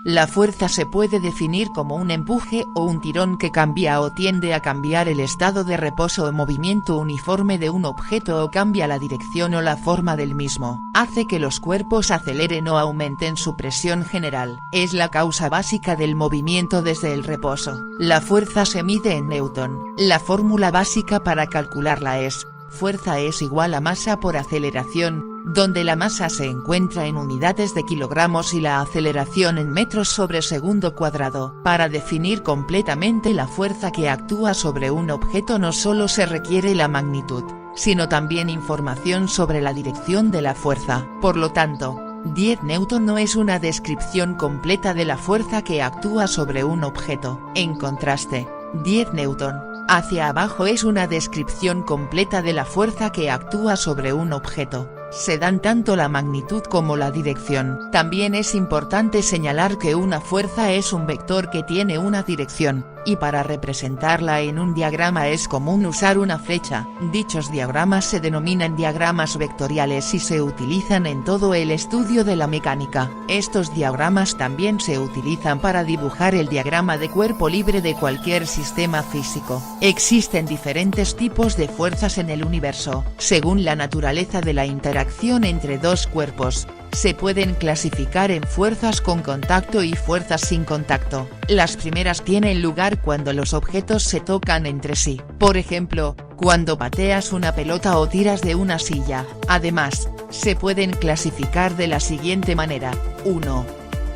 La fuerza se puede definir como un empuje o un tirón que cambia o tiende a cambiar el estado de reposo o movimiento uniforme de un objeto o cambia la dirección o la forma del mismo. Hace que los cuerpos aceleren o aumenten su presión general. Es la causa básica del movimiento desde el reposo. La fuerza se mide en Newton. La fórmula básica para calcularla es: fuerza es igual a masa por aceleración, donde la masa se encuentra en unidades de kilogramos y la aceleración en metros sobre segundo cuadrado. Para definir completamente la fuerza que actúa sobre un objeto no solo se requiere la magnitud, sino también información sobre la dirección de la fuerza. Por lo tanto, 10 Newton no es una descripción completa de la fuerza que actúa sobre un objeto. En contraste, 10 Newton hacia abajo es una descripción completa de la fuerza que actúa sobre un objeto. Se dan tanto la magnitud como la dirección. También es importante señalar que una fuerza es un vector que tiene una dirección, y para representarla en un diagrama es común usar una flecha. Dichos diagramas se denominan diagramas vectoriales y se utilizan en todo el estudio de la mecánica. Estos diagramas también se utilizan para dibujar el diagrama de cuerpo libre de cualquier sistema físico. Existen diferentes tipos de fuerzas en el universo. Según la naturaleza de la interacción entre dos cuerpos, se pueden clasificar en fuerzas con contacto y fuerzas sin contacto. Las primeras tienen lugar cuando los objetos se tocan entre sí, por ejemplo, cuando pateas una pelota o tiras de una silla. Además, se pueden clasificar de la siguiente manera: 1.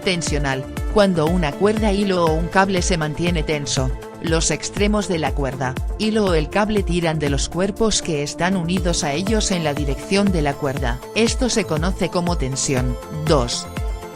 Tensional, cuando una cuerda, hilo o un cable se mantiene tenso. Los extremos de la cuerda, hilo o el cable tiran de los cuerpos que están unidos a ellos en la dirección de la cuerda. Esto se conoce como tensión. 2.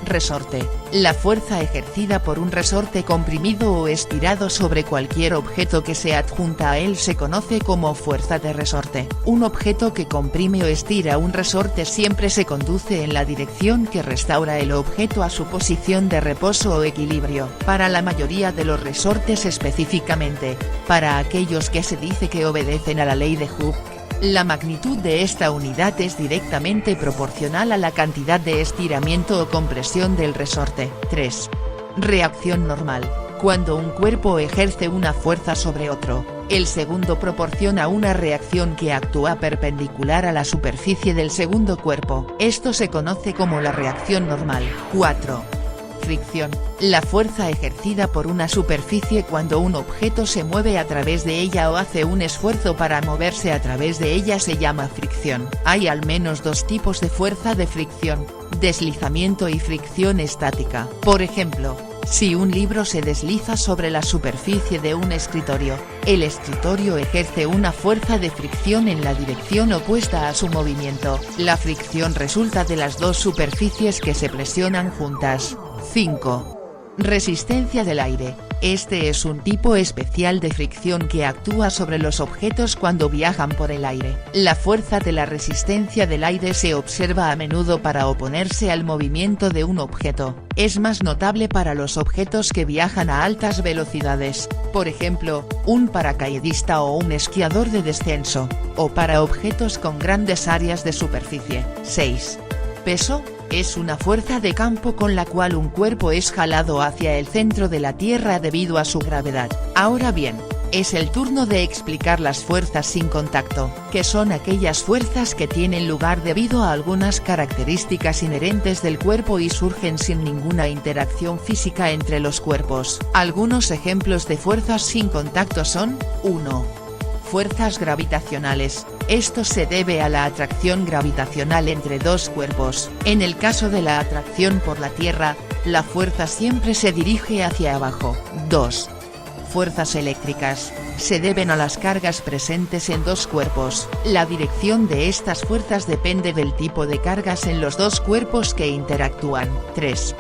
Resorte, la fuerza ejercida por un resorte comprimido o estirado sobre cualquier objeto que se adjunta a él se conoce como fuerza de resorte. Un objeto que comprime o estira un resorte siempre se conduce en la dirección que restaura el objeto a su posición de reposo o equilibrio. Para la mayoría de los resortes, específicamente, para aquellos que se dice que obedecen a la ley de Hooke, la magnitud de esta unidad es directamente proporcional a la cantidad de estiramiento o compresión del resorte. 3. Reacción normal, cuando un cuerpo ejerce una fuerza sobre otro, el segundo proporciona una reacción que actúa perpendicular a la superficie del segundo cuerpo. Esto se conoce como la reacción normal. 4. Fricción, la fuerza ejercida por una superficie cuando un objeto se mueve a través de ella o hace un esfuerzo para moverse a través de ella se llama fricción. Hay al menos dos tipos de fuerza de fricción: deslizamiento y fricción estática. Por ejemplo, si un libro se desliza sobre la superficie de un escritorio, el escritorio ejerce una fuerza de fricción en la dirección opuesta a su movimiento. La fricción resulta de las dos superficies que se presionan juntas. 5. Resistencia del aire. Este es un tipo especial de fricción que actúa sobre los objetos cuando viajan por el aire. La fuerza de la resistencia del aire se observa a menudo para oponerse al movimiento de un objeto. Es más notable para los objetos que viajan a altas velocidades, por ejemplo, un paracaidista o un esquiador de descenso, o para objetos con grandes áreas de superficie. 6. Peso. Es una fuerza de campo con la cual un cuerpo es jalado hacia el centro de la Tierra debido a su gravedad. Ahora bien, es el turno de explicar las fuerzas sin contacto, que son aquellas fuerzas que tienen lugar debido a algunas características inherentes del cuerpo y surgen sin ninguna interacción física entre los cuerpos. Algunos ejemplos de fuerzas sin contacto son: 1. Fuerzas gravitacionales. Esto se debe a la atracción gravitacional entre dos cuerpos. En el caso de la atracción por la Tierra, la fuerza siempre se dirige hacia abajo. 2. Fuerzas eléctricas. Se deben a las cargas presentes en dos cuerpos. La dirección de estas fuerzas depende del tipo de cargas en los dos cuerpos que interactúan. 3.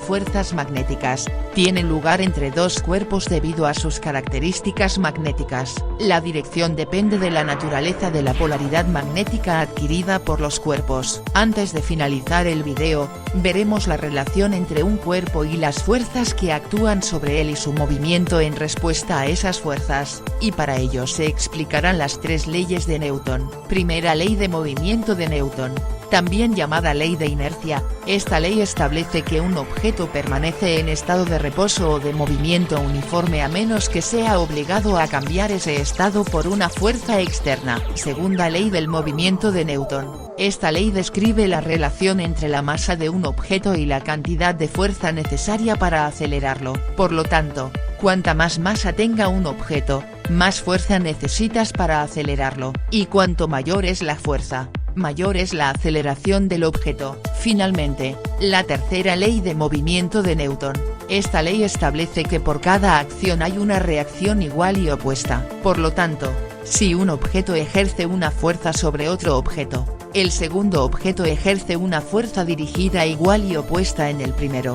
Fuerzas magnéticas. Tienen lugar entre dos cuerpos debido a sus características magnéticas. La dirección depende de la naturaleza de la polaridad magnética adquirida por los cuerpos. Antes de finalizar el video, veremos la relación entre un cuerpo y las fuerzas que actúan sobre él y su movimiento en respuesta a esas fuerzas, y para ello se explicarán las tres leyes de Newton. Primera ley de movimiento de Newton. también llamada ley de inercia. Esta ley establece que un objeto permanece en estado de reposo o de movimiento uniforme a menos que sea obligado a cambiar ese estado por una fuerza externa. Segunda ley del movimiento de Newton. Esta ley describe la relación entre la masa de un objeto y la cantidad de fuerza necesaria para acelerarlo. Por lo tanto, cuanta más masa tenga un objeto, más fuerza necesitas para acelerarlo, y cuanto mayor es la fuerza, mayor es la aceleración del objeto. Finalmente, la tercera ley de movimiento de Newton. Esta ley establece que por cada acción hay una reacción igual y opuesta. Por lo tanto, si un objeto ejerce una fuerza sobre otro objeto, el segundo objeto ejerce una fuerza dirigida igual y opuesta en el primero.